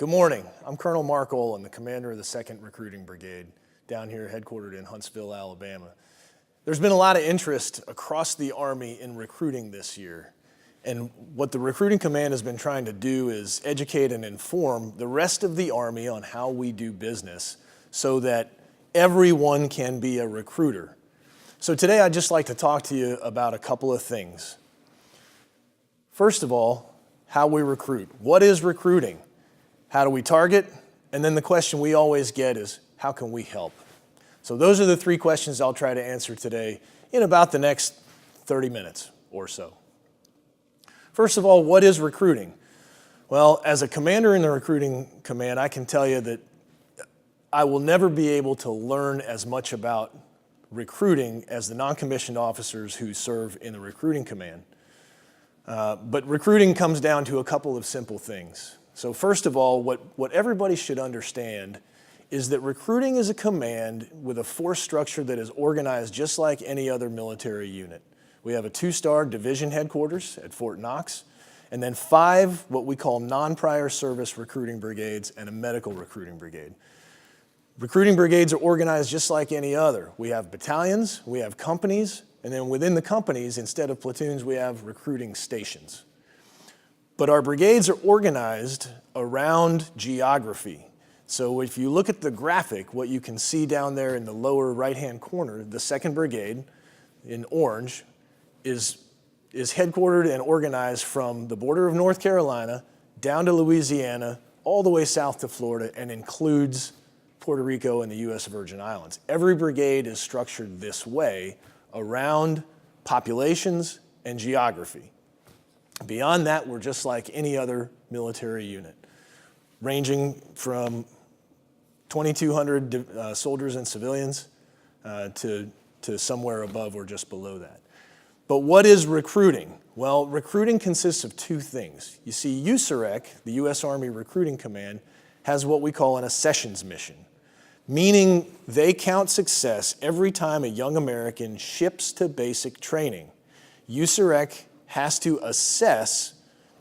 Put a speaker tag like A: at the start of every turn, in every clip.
A: Good morning. I'm Colonel Mark Olin, the commander of the 2nd Recruiting Brigade, down here headquartered in Huntsville, Alabama. There's been a lot of interest across the Army in recruiting this year. And what the Recruiting Command has been trying to do is educate and inform the rest of the Army on how we do business so that everyone can be a recruiter. So today I'd just like to talk to you about a couple of things. First of all, how we recruit. What is recruiting? How do we target? And then the question we always get is, how can we help? So those are the three questions I'll try to answer today in about the next 30 minutes or so. First of all, what is recruiting? Well, as a commander in the Recruiting Command, I can tell you that I will never be able to learn as much about recruiting as the non-commissioned officers who serve in the Recruiting Command. But recruiting comes down to a couple of simple things. So first of all, what everybody should understand is that recruiting is a command with a force structure that is organized just like any other military unit. We have a 2-star division headquarters at Fort Knox, and then 5 what we call non-prior service recruiting brigades and a medical recruiting brigade. Recruiting brigades are organized just like any other. We have battalions, we have companies, and then within the companies, instead of platoons, we have recruiting stations. But our brigades are organized around geography. So if you look at the graphic, what you can see down there in the lower right-hand corner, the 2nd Brigade in orange is headquartered and organized from the border of North Carolina down to Louisiana, all the way south to Florida, and includes Puerto Rico and the U.S. Virgin Islands. Every brigade is structured this way around populations and geography. Beyond that, we're just like any other military unit, ranging from 2,200 soldiers and civilians to somewhere above or just below that. But what is recruiting? Well, recruiting consists of 2 things. You see, USAREC, the U.S. Army Recruiting Command, has what we call an accessions mission, meaning they count success every time a young American ships to basic training. USAREC has to assess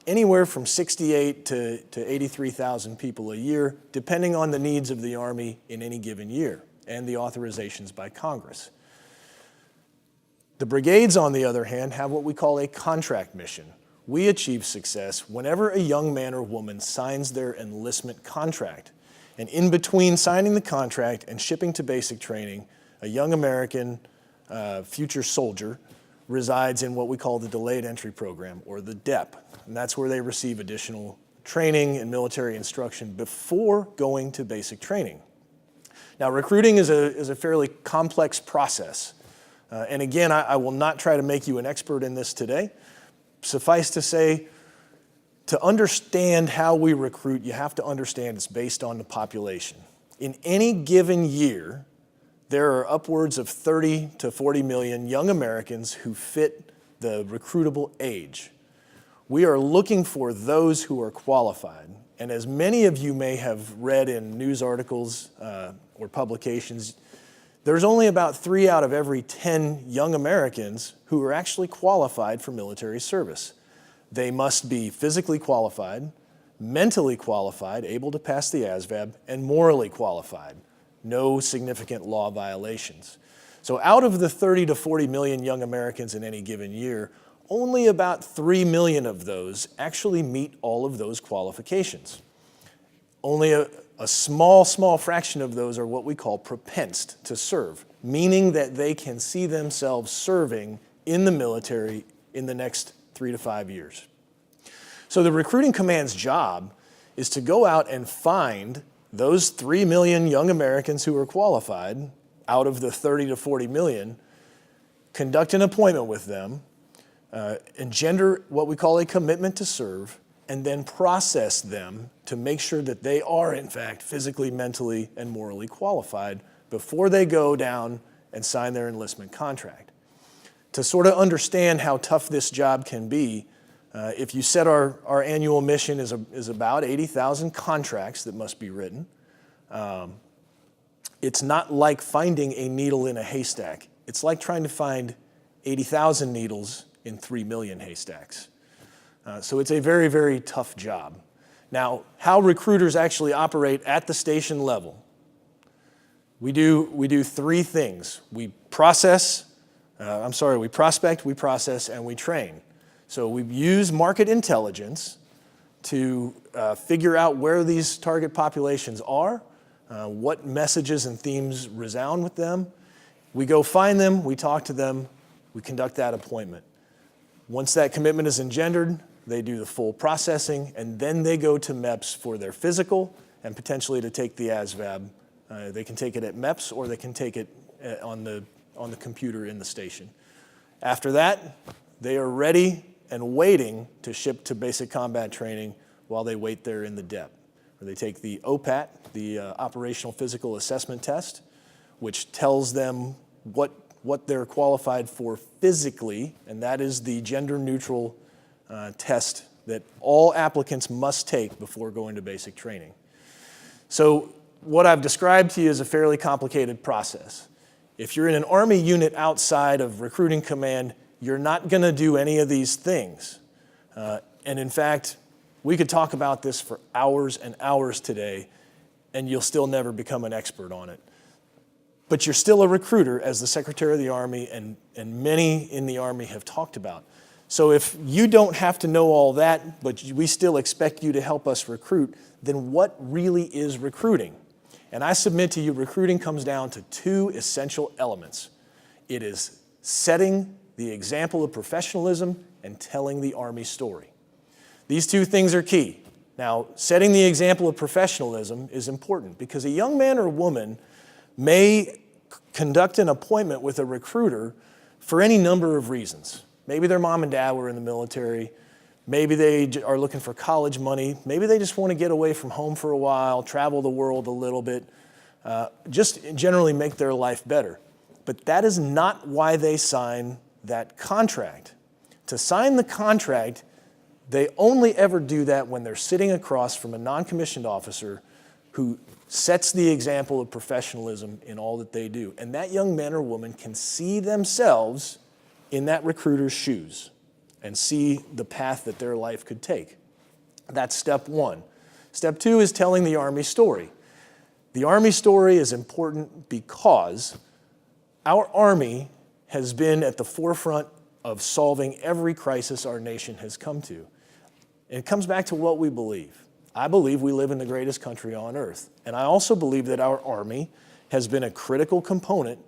A: anywhere from 68 to 83,000 people a year, depending on the needs of the Army in any given year and the authorizations by Congress. The brigades, on the other hand, have what we call a contract mission. We achieve success whenever a young man or woman signs their enlistment contract. And in between signing the contract and shipping to basic training, a young American future soldier resides in what we call the Delayed Entry Program, or the DEP. And that's where they receive additional training and military instruction before going to basic training. Now, recruiting is a fairly complex process. And again, I will not try to make you an expert in this today. Suffice to say, to understand how we recruit, you have to understand it's based on the population. In any given year, there are upwards of 30 to 40 million young Americans who fit the recruitable age. We are looking for those who are qualified. And as many of you may have read in news articles or publications, there's only about 3 out of every 10 young Americans who are actually qualified for military service. They must be physically qualified, mentally qualified, able to pass the ASVAB, and morally qualified. No significant law violations. So out of the 30 to 40 million young Americans in any given year, only about 3 million of those actually meet all of those qualifications. Only a small fraction of those are what we call propensed to serve, meaning that they can see themselves serving in the military in the next 3 to 5 years. So the Recruiting Command's job is to go out and find those 3 million young Americans who are qualified out of the 30 to 40 million, conduct an appointment with them, engender what we call a commitment to serve, and then process them to make sure that they are, in fact, physically, mentally, and morally qualified before they go down and sign their enlistment contract. To sort of understand how tough this job can be, if you set our annual mission is about 80,000 contracts that must be written. It's not like finding a needle in a haystack. It's like trying to find 80,000 needles in 3 million haystacks. So it's a very, very tough job. Now, how recruiters actually operate at the station level. We do three things. We prospect, we process, and we train. So we use market intelligence to figure out where these target populations are, what messages and themes resound with them. We go find them, we talk to them, we conduct that appointment. Once that commitment is engendered, they do the full processing, and then they go to MEPS for their physical and potentially to take the ASVAB. They can take it at MEPS or they can take it on the computer in the station. After that, they are ready and waiting to ship to basic combat training while they wait there in the DEP. Where they take the OPAT, the Operational Physical Assessment Test, which tells them what they're qualified for physically, and that is the gender-neutral test that all applicants must take before going to basic training. So what I've described to you is a fairly complicated process. If you're in an Army unit outside of recruiting command, you're not going to do any of these things. And in fact, we could talk about this for hours and hours today, and you'll still never become an expert on it. But you're still a recruiter, as the Secretary of the Army and many in the Army have talked about. So if you don't have to know all that, but we still expect you to help us recruit, then what really is recruiting? And I submit to you, recruiting comes down to two essential elements. It is setting the example of professionalism and telling the Army story. These two things are key. Now, setting the example of professionalism is important because a young man or woman may conduct an appointment with a recruiter for any number of reasons. Maybe their mom and dad were in the military. Maybe they are looking for college money. Maybe they just want to get away from home for a while, travel the world a little bit, just generally make their life better. But that is not why they sign that contract. To sign the contract, they only ever do that when they're sitting across from a non-commissioned officer who sets the example of professionalism in all that they do. And that young man or woman can see themselves in that recruiter's shoes and see the path that their life could take. That's step one. Step two is telling the Army story. The Army story is important because our Army has been at the forefront of solving every crisis our nation has come to. And it comes back to what we believe. I believe we live in the greatest country on earth. And I also believe that our Army has been a critical component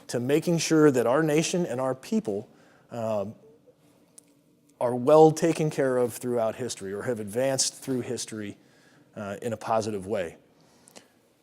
A: to making sure that our nation and our people are well taken care of throughout history or have advanced through history in a positive way.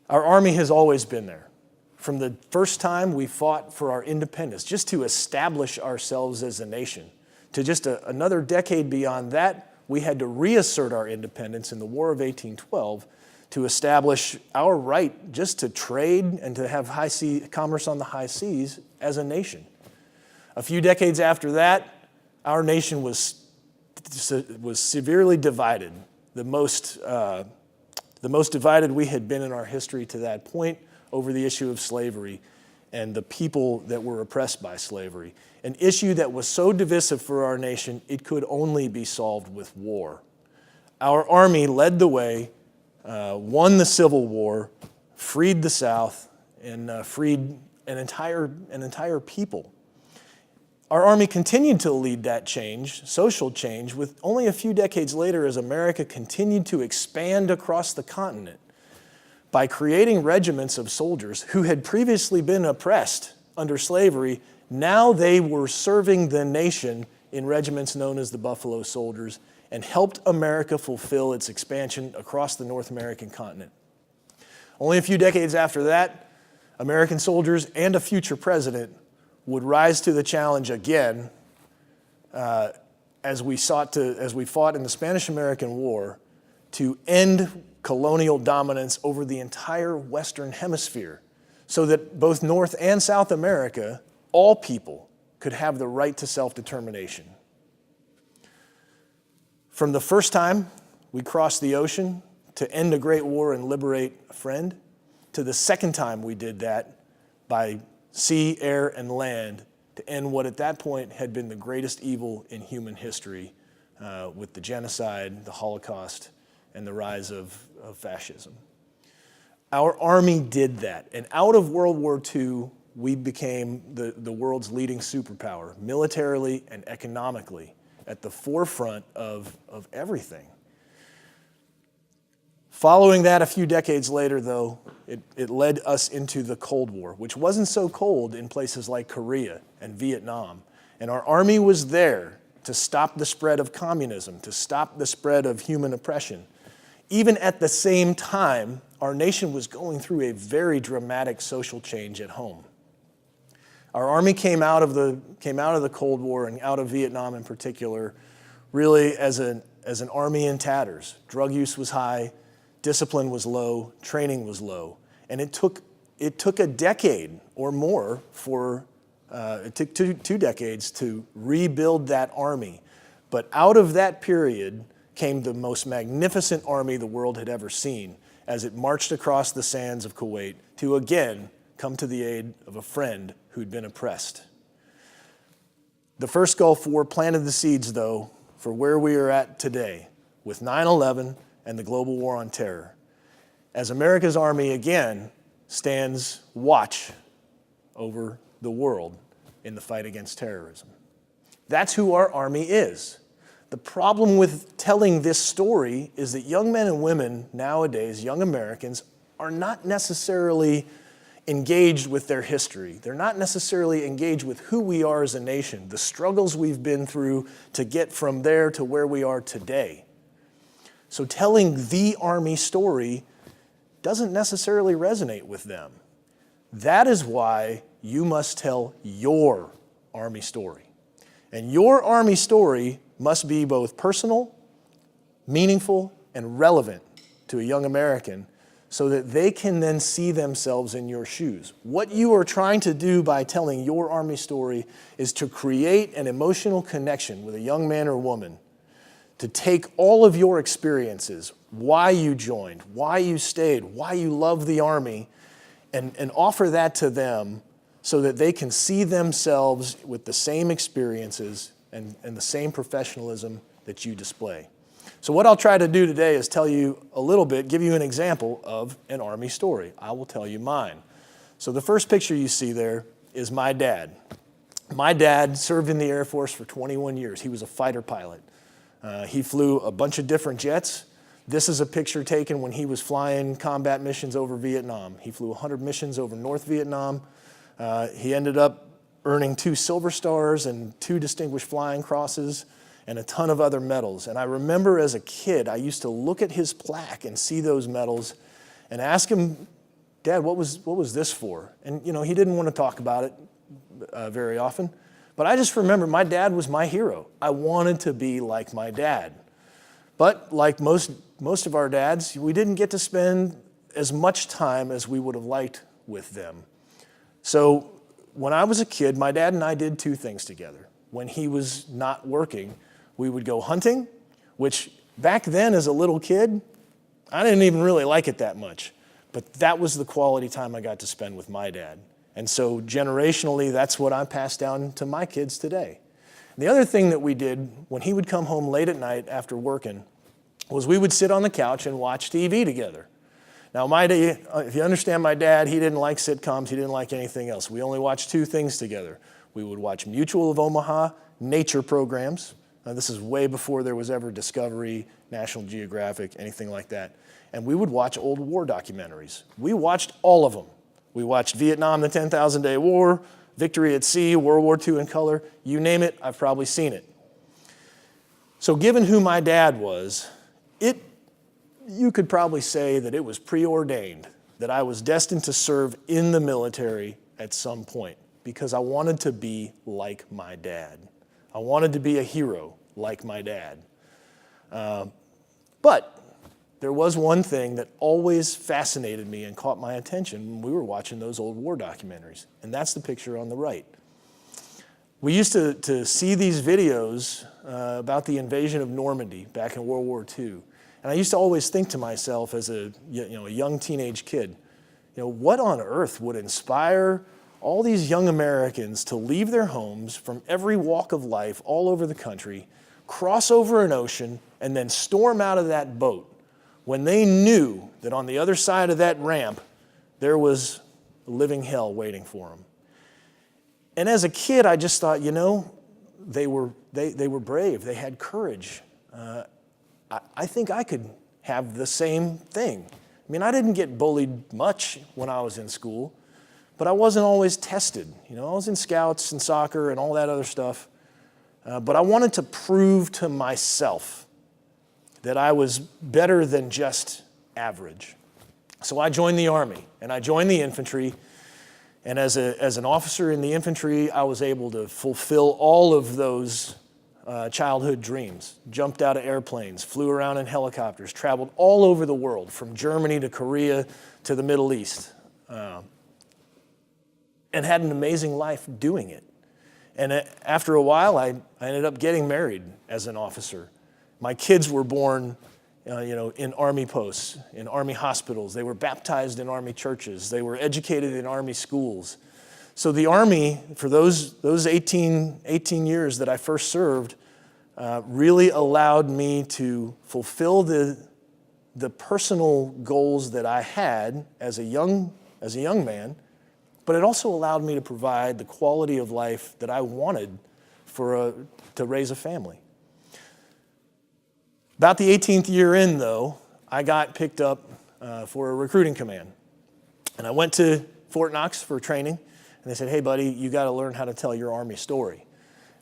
A: Our Army has always been there. From the first time we fought for our independence, just to establish ourselves as a nation, to just another decade beyond that, we had to reassert our independence in the War of 1812 to establish our right just to trade and to have high sea commerce on the high seas as a nation. A few decades after that, our nation was severely divided, the most divided we had been in our history to that point over the issue of slavery and the people that were oppressed by slavery. An issue that was so divisive for our nation, it could only be solved with war. Our Army led the way, won the Civil War, freed the South, and freed an entire people. Our Army continued to lead that change, social change, with only a few decades later as America continued to expand across the continent by creating regiments of soldiers who had previously been oppressed under slavery. Now they were serving the nation in regiments known as the Buffalo Soldiers and helped America fulfill its expansion across the North American continent. Only a few decades after that, American soldiers and a future president would rise to the challenge again as we fought in the Spanish-American War to end colonial dominance over the entire Western Hemisphere so that both North and South America, all people, could have the right to self-determination. From the first time we crossed the ocean to end a great war and liberate a friend, to the second time we did that by sea, air, and land to end what at that point had been the greatest evil in human history with the genocide, the Holocaust, and the rise of fascism. Our Army did that, and out of World War II, we became the world's leading superpower, militarily and economically, at the forefront of everything. Following that, a few decades later, though, it led us into the Cold War, which wasn't so cold in places like Korea and Vietnam. And our Army was there to stop the spread of communism, to stop the spread of human oppression. Even at the same time, our nation was going through a very dramatic social change at home. Our Army came out of the Cold War and out of Vietnam in particular, really as an army in tatters. Drug use was high, discipline was low, training was low, and it took a decade or more it took two decades to rebuild that army. But out of that period came the most magnificent army the world had ever seen as it marched across the sands of Kuwait to again come to the aid of a friend who'd been oppressed. The first Gulf War planted the seeds, though, for where we are at today with 9/11 and the global war on terror, as America's Army again stands watch over the world in the fight against terrorism. That's who our Army is. The problem with telling this story is that young men and women nowadays, young Americans, are not necessarily engaged with their history. They're not necessarily engaged with who we are as a nation, the struggles we've been through to get from there to where we are today. So telling the Army story doesn't necessarily resonate with them. That is why you must tell your Army story. And your Army story must be both personal, meaningful, and relevant to a young American so that they can then see themselves in your shoes. What you are trying to do by telling your Army story is to create an emotional connection with a young man or woman, to take all of your experiences, why you joined, why you stayed, why you love the Army, and offer that to them so that they can see themselves with the same experiences and the same professionalism that you display. So what I'll try to do today is tell you a little bit, give you an example of an Army story. I will tell you mine. So the first picture you see there is my dad. My dad served in the Air Force for 21 years. He was a fighter pilot. He flew a bunch of different jets. This is a picture taken when he was flying combat missions over Vietnam. He flew 100 missions over North Vietnam. He ended up earning 2 Silver Stars and 2 Distinguished Flying Crosses and a ton of other medals. And I remember as a kid, I used to look at his plaque and see those medals and ask him, Dad, what was this for? And he didn't want to talk about it very often. But I just remember my dad was my hero. I wanted to be like my dad. But like most of our dads, we didn't get to spend as much time as we would have liked with them. So when I was a kid, my dad and I did 2 things together. When he was not working, we would go hunting, which back then as a little kid, I didn't even really like it that much. But that was the quality time I got to spend with my dad. And so generationally, that's what I passed down to my kids today. And the other thing that we did when he would come home late at night after working was we would sit on the couch and watch TV together. Now, if you understand my dad, he didn't like sitcoms, he didn't like anything else. We only watched 2 things together. We would watch Mutual of Omaha nature programs. This is way before there was ever Discovery, National Geographic, anything like that. And we would watch old war documentaries. We watched all of them. We watched Vietnam, the 10,000 Day War, Victory at Sea, World War II in color. You name it, I've probably seen it. So given who my dad was, you could probably say that it was preordained that I was destined to serve in the military at some point because I wanted to be like my dad. I wanted to be a hero like my dad. But there was one thing that always fascinated me and caught my attention when we were watching those old war documentaries, and that's the picture on the right. We used to see these videos about the invasion of Normandy back in World War II, and I used to always think to myself as a young teenage kid, what on earth would inspire all these young Americans to leave their homes from every walk of life all over the country, cross over an ocean, and then storm out of that boat when they knew that on the other side of that ramp, there was a living hell waiting for them. And as a kid, I just thought, they were brave. They had courage. I think I could have the same thing. I mean, I didn't get bullied much when I was in school, but I wasn't always tested. I was in scouts and soccer and all that other stuff. But I wanted to prove to myself that I was better than just average. So I joined the Army, and I joined the infantry. And as an officer in the infantry, I was able to fulfill all of those childhood dreams. Jumped out of airplanes, flew around in helicopters, traveled all over the world, from Germany to Korea to the Middle East, and had an amazing life doing it. And after a while, I ended up getting married as an officer. My kids were born in Army posts, in Army hospitals. They were baptized in Army churches. They were educated in Army schools. So the Army, for those 18 years that I first served, really allowed me to fulfill the personal goals that I had as a young man, but it also allowed me to provide the quality of life that I wanted to raise a family. About the 18th year in, though, I got picked up for a recruiting command. And I went to Fort Knox for training, and they said, "Hey, buddy, you got to learn how to tell your Army story."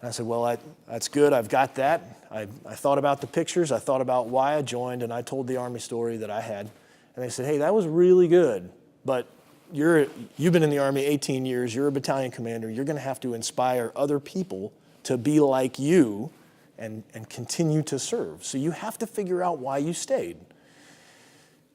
A: And I said, "Well, that's good. I've got that." I thought about the pictures. I thought about why I joined, and I told the Army story that I had. And they said, "Hey, that was really good, but you've been in the Army 18 years. You're a battalion commander. You're going to have to inspire other people to be like you and continue to serve. So you have to figure out why you stayed."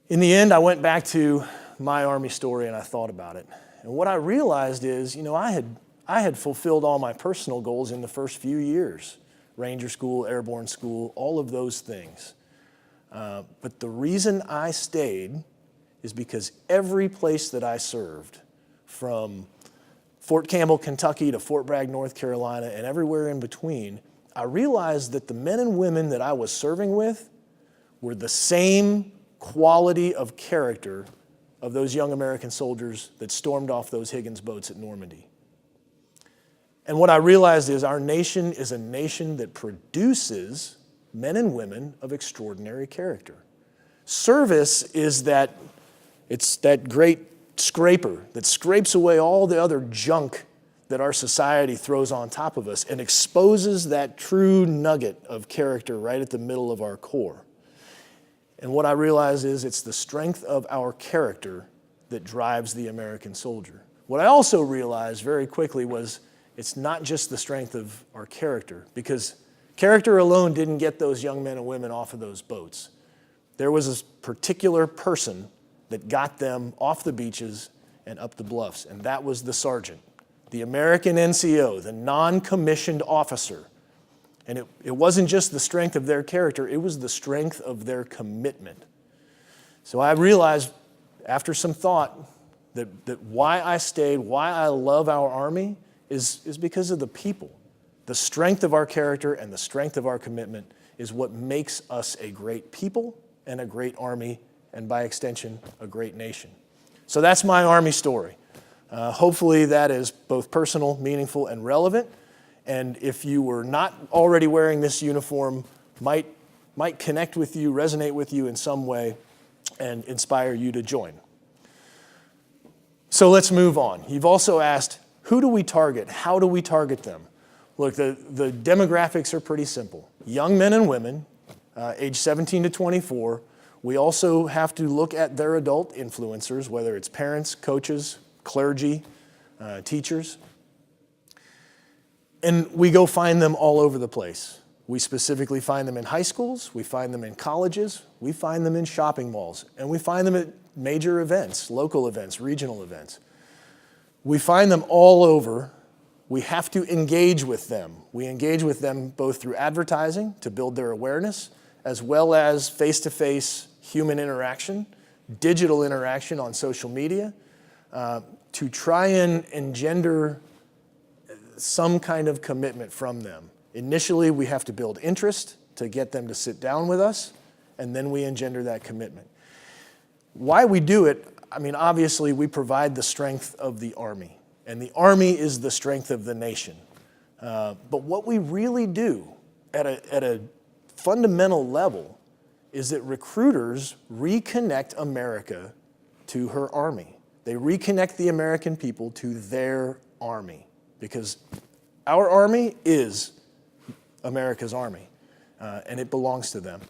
A: In the end, I went back to my Army story and I thought about it. And what I realized is, I had fulfilled all my personal goals in the first few years. Ranger school, airborne school, all of those things. But the reason I stayed is because every place that I served, from Fort Campbell, Kentucky to Fort Bragg, North Carolina, and everywhere in between, I realized that the men and women that I was serving with were the same quality of character of those young American soldiers that stormed off those Higgins boats at Normandy. And what I realized is our nation is a nation that produces men and women of extraordinary character. Service is that great scraper that scrapes away all the other junk that our society throws on top of us and exposes that true nugget of character right at the middle of our core. And what I realize is it's the strength of our character that drives the American soldier. What I also realized very quickly was it's not just the strength of our character, because character alone didn't get those young men and women off of those boats. There was a particular person that got them off the beaches and up the bluffs, and that was the sergeant, the American NCO, the non-commissioned officer. And it wasn't just the strength of their character, it was the strength of their commitment. So I realized after some thought that why I stayed, why I love our Army is because of the people. The strength of our character and the strength of our commitment is what makes us a great people and a great Army, and by extension, a great nation. So that's my Army story. Hopefully that is both personal, meaningful, and relevant. And if you were not already wearing this uniform, might connect with you, resonate with you in some way, and inspire you to join. So let's move on. You've also asked, who do we target? How do we target them? Look, the demographics are pretty simple. Young men and women, age 17 to 24. We also have to look at their adult influencers, whether it's parents, coaches, clergy, teachers. And we go find them all over the place. We specifically find them in high schools, we find them in colleges, we find them in shopping malls, and we find them at major events, local events, regional events. We find them all over. We have to engage with them. We engage with them both through advertising to build their awareness, as well as face-to-face human interaction, digital interaction on social media, to try and engender some kind of commitment from them. Initially, we have to build interest to get them to sit down with us, and then we engender that commitment. Why we do it, I mean, obviously we provide the strength of the Army, and the Army is the strength of the nation. But what we really do at a fundamental level is that recruiters reconnect America to her Army. They reconnect the American people to their Army, because our Army is America's Army, and it belongs to them.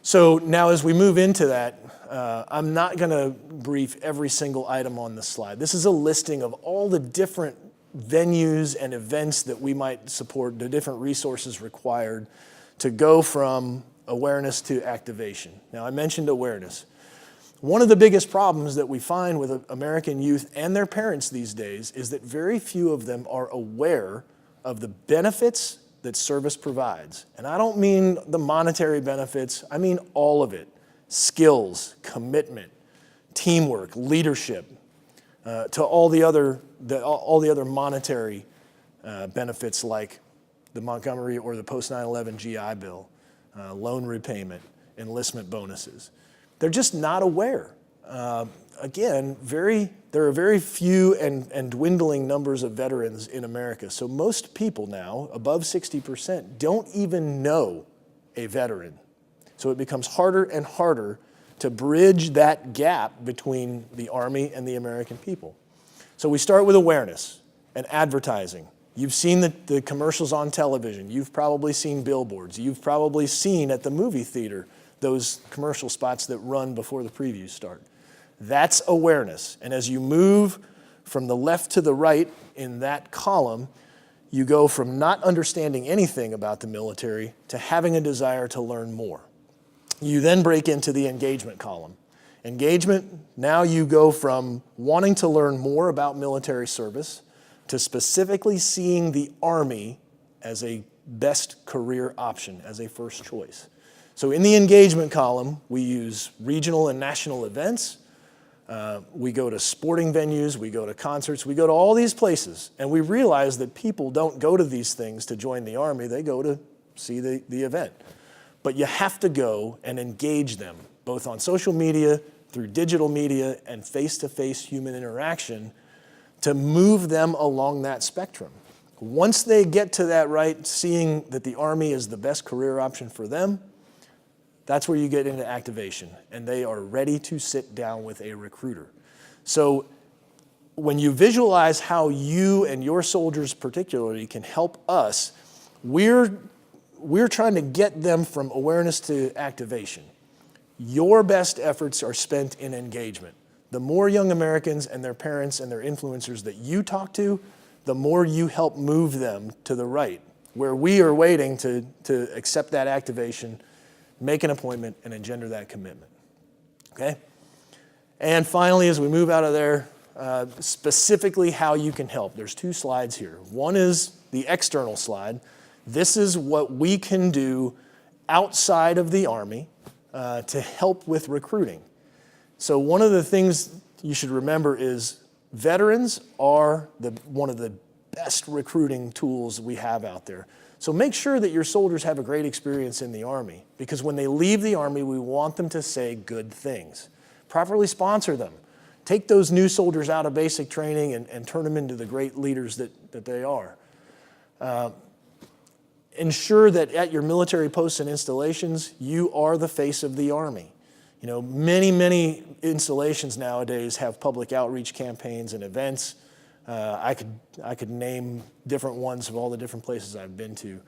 A: So now as we move into that, I'm not going to brief every single item on the slide. This is a listing of all the different venues and events that we might support, the different resources required to go from awareness to activation. Now, I mentioned awareness. One of the biggest problems that we find with American youth and their parents these days is that very few of them are aware of the benefits that service provides. And I don't mean the monetary benefits, I mean all of it. Skills, commitment, teamwork, leadership, to all the other monetary benefits like the Montgomery or the post 9/11 GI Bill, loan repayment, enlistment bonuses. They're just not aware. Again, there are very few and dwindling numbers of veterans in America. So most people now, above 60%, don't even know a veteran. So it becomes harder and harder to bridge that gap between the Army and the American people. So we start with awareness and advertising. You've seen the commercials on television. You've probably seen billboards. You've probably seen at the movie theater those commercial spots that run before the previews start. That's awareness. And as you move from the left to the right in that column, you go from not understanding anything about the military to having a desire to learn more. You then break into the engagement column. Engagement, now you go from wanting to learn more about military service to specifically seeing the Army as a best career option, as a first choice. So in the engagement column, we use regional and national events. We go to sporting venues, we go to concerts, we go to all these places, and we realize that people don't go to these things to join the Army, they go to see the event. But you have to go and engage them, both on social media, through digital media, and face-to-face human interaction to move them along that spectrum. Once they get to that right, seeing that the Army is the best career option for them, that's where you get into activation, and they are ready to sit down with a recruiter. So when you visualize how you and your soldiers particularly can help us, we're trying to get them from awareness to activation. Your best efforts are spent in engagement. The more young Americans and their parents and their influencers that you talk to, the more you help move them to the right, where we are waiting to accept that activation, make an appointment, and engender that commitment. Okay? And finally, as we move out of there, specifically how you can help. There's two slides here. One is the external slide. This is what we can do outside of the Army to help with recruiting. So one of the things you should remember is veterans are one of the best recruiting tools we have out there. So make sure that your soldiers have a great experience in the Army, because when they leave the Army, we want them to say good things. Properly sponsor them. Take those new soldiers out of basic training and turn them into the great leaders that they are. Ensure that at your military posts and installations, you are the face of the Army. You know, many installations nowadays have public outreach campaigns and events. I could name different ones of all the different places I've been to.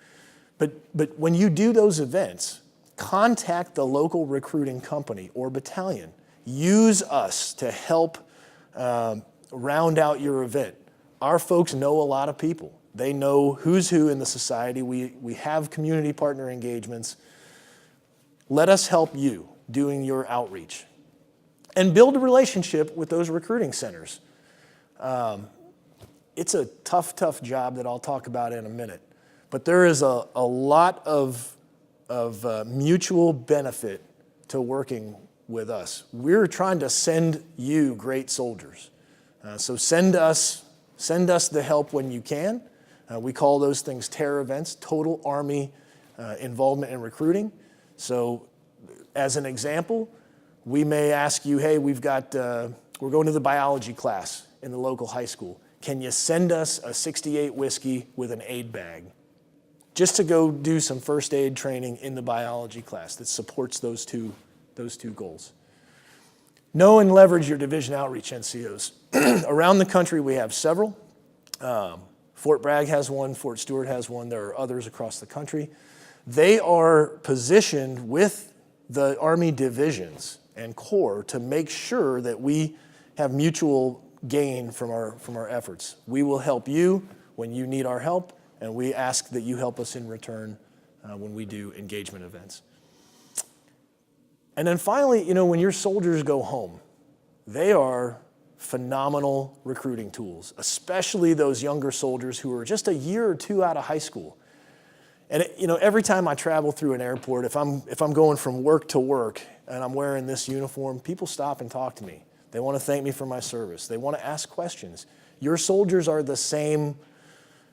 A: But when you do those events, contact the local recruiting company or battalion. Use us to help round out your event. Our folks know a lot of people. They know who's who in the society. We have community partner engagements. Let us help you doing your outreach. And build a relationship with those recruiting centers. It's a tough job that I'll talk about in a minute. But there is a lot of mutual benefit to working with us. We're trying to send you great soldiers. So send us the help when you can. We call those things TARE events, Total Army Involvement in Recruiting. So as an example, we may ask you, hey, we're going to the biology class in the local high school. Can you send us a 68 whiskey with an aid bag? Just to go do some first aid training in the biology class that supports those two goals. Know and leverage your division outreach NCOs. Around the country, we have several. Fort Bragg has one, Fort Stewart has one, there are others across the country. They are positioned with the Army divisions and Corps to make sure that we have mutual gain from our efforts. We will help you when you need our help, and we ask that you help us in return when we do engagement events. And then finally, when your soldiers go home, they are phenomenal recruiting tools, especially those younger soldiers who are just a year or two out of high school. And every time I travel through an airport, if I'm going from work to work and I'm wearing this uniform, people stop and talk to me. They want to thank me for my service. They want to ask questions. Your soldiers are the same,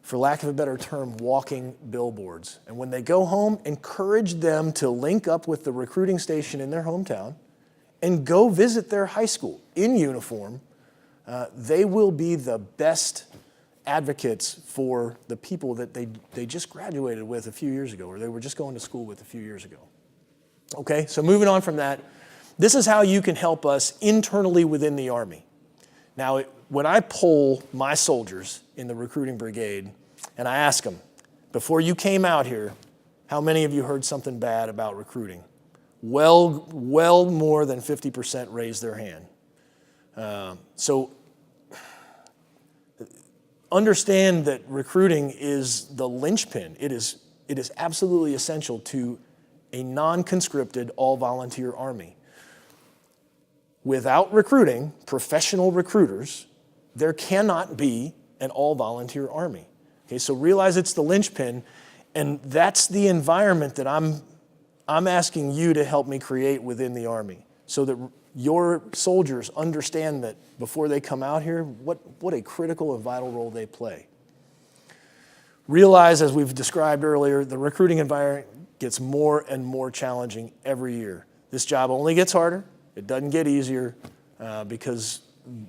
A: for lack of a better term, walking billboards. And when they go home, encourage them to link up with the recruiting station in their hometown and go visit their high school in uniform. They will be the best advocates for the people that they just graduated with a few years ago, or they were just going to school with a few years ago. Okay, so moving on from that, this is how you can help us internally within the Army. Now, when I poll my soldiers in the Recruiting Brigade, and I ask them, before you came out here, how many of you heard something bad about recruiting? Well more than 50% raised their hand. So understand that recruiting is the linchpin. It is absolutely essential to a non-conscripted, all-volunteer Army. Without recruiting, professional recruiters, there cannot be an all-volunteer Army. Okay, so realize it's the linchpin, and that's the environment that I'm asking you to help me create within the Army, so that your soldiers understand that before they come out here, what a critical and vital role they play. Realize, as we've described earlier, the recruiting environment gets more and more challenging every year. This job only gets harder. It doesn't get easier because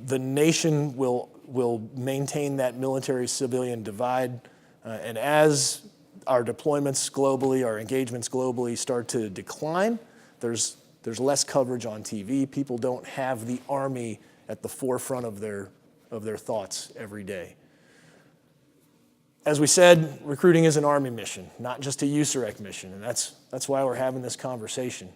A: the nation will maintain that military-civilian divide. And as our deployments globally, our engagements globally start to decline, there's less coverage on TV. People don't have the Army at the forefront of their thoughts every day. As we said, recruiting is an Army mission, not just a USAREC mission, and that's why we're having this conversation.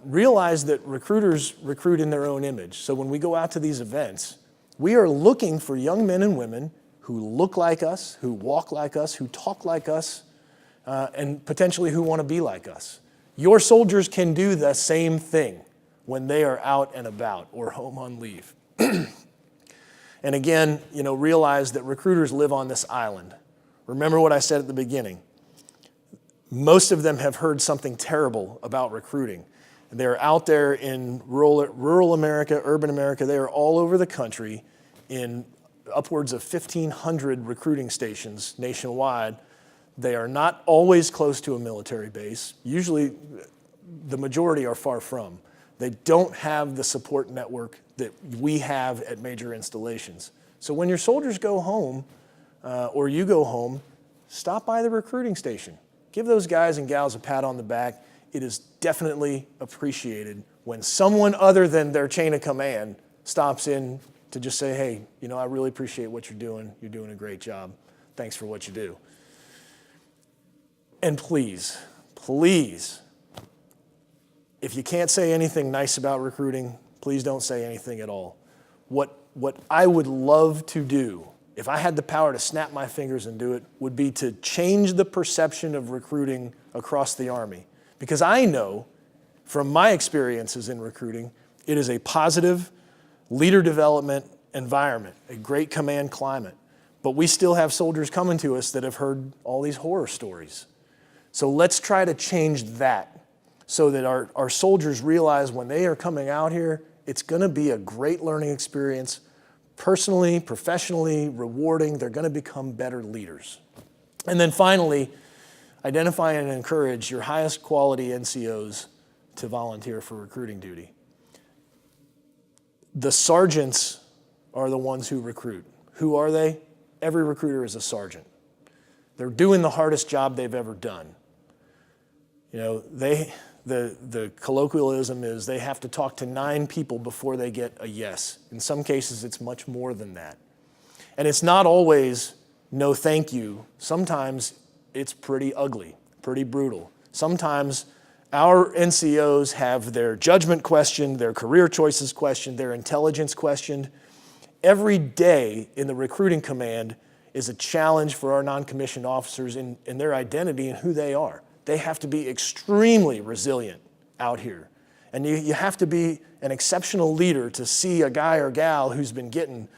A: Realize that recruiters recruit in their own image. So when we go out to these events, we are looking for young men and women who look like us, who walk like us, who talk like us, and potentially who want to be like us. Your soldiers can do the same thing when they are out and about or home on leave. And again, realize that recruiters live on this island. Remember what I said at the beginning. Most of them have heard something terrible about recruiting. They're out there in rural America, urban America. They are all over the country in upwards of 1,500 recruiting stations nationwide. They are not always close to a military base. Usually, the majority are far from. They don't have the support network that we have at major installations. So when your soldiers go home, or you go home, stop by the recruiting station. Give those guys and gals a pat on the back. It is definitely appreciated when someone other than their chain of command stops in to just say, hey, I really appreciate what you're doing. You're doing a great job. Thanks for what you do. And please, if you can't say anything nice about recruiting, please don't say anything at all. What I would love to do, if I had the power to snap my fingers and do it, would be to change the perception of recruiting across the Army. Because I know from my experiences in recruiting, it is a positive leader development environment, a great command climate. But we still have soldiers coming to us that have heard all these horror stories. So let's try to change that so that our soldiers realize when they are coming out here, it's going to be a great learning experience, personally, professionally, rewarding. They're going to become better leaders. And then finally, identify and encourage your highest quality NCOs to volunteer for recruiting duty. The sergeants are the ones who recruit. Who are they? Every recruiter is a sergeant. They're doing the hardest job they've ever done. You know, the colloquialism is they have to talk to 9 people before they get a yes. In some cases, it's much more than that. And it's not always no thank you. Sometimes it's pretty ugly, pretty brutal. Sometimes our NCOs have their judgment questioned, their career choices questioned, their intelligence questioned. Every day in the recruiting command is a challenge for our non-commissioned officers in their identity and who they are. They have to be extremely resilient out here. And you have to be an exceptional leader to see a guy or gal who's been getting,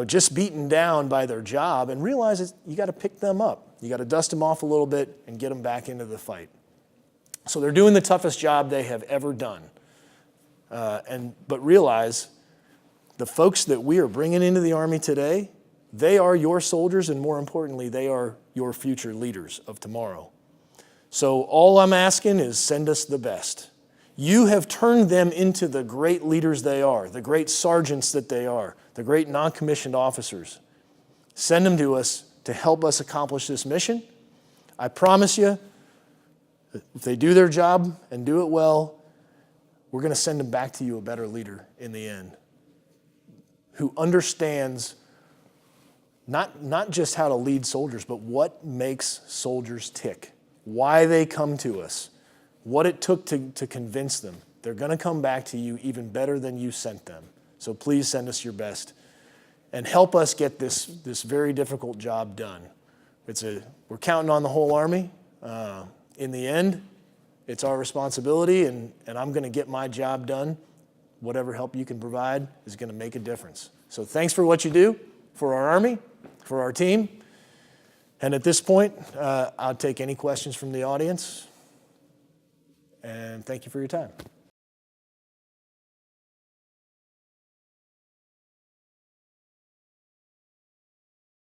A: just beaten down by their job and realize that you got to pick them up. You got to dust them off a little bit and get them back into the fight. So they're doing the toughest job they have ever done. But realize the folks that we are bringing into the Army today, they are your soldiers, and more importantly, they are your future leaders of tomorrow. So all I'm asking is send us the best. You have turned them into the great leaders they are, the great sergeants that they are, the great non-commissioned officers. Send them to us to help us accomplish this mission. I promise you, if they do their job and do it well, we're going to send them back to you a better leader in the end, who understands not just how to lead soldiers, but what makes soldiers tick, why they come to us, what it took to convince them. They're going to come back to you even better than you sent them. So please send us your best and help us get this very difficult job done. We're counting on the whole Army. In the end, it's our responsibility, and I'm going to get my job done. Whatever help you can provide is going to make a difference. So thanks for what you do for our Army, for our team. And at this point, I'll take any questions from the audience. And thank you for your time.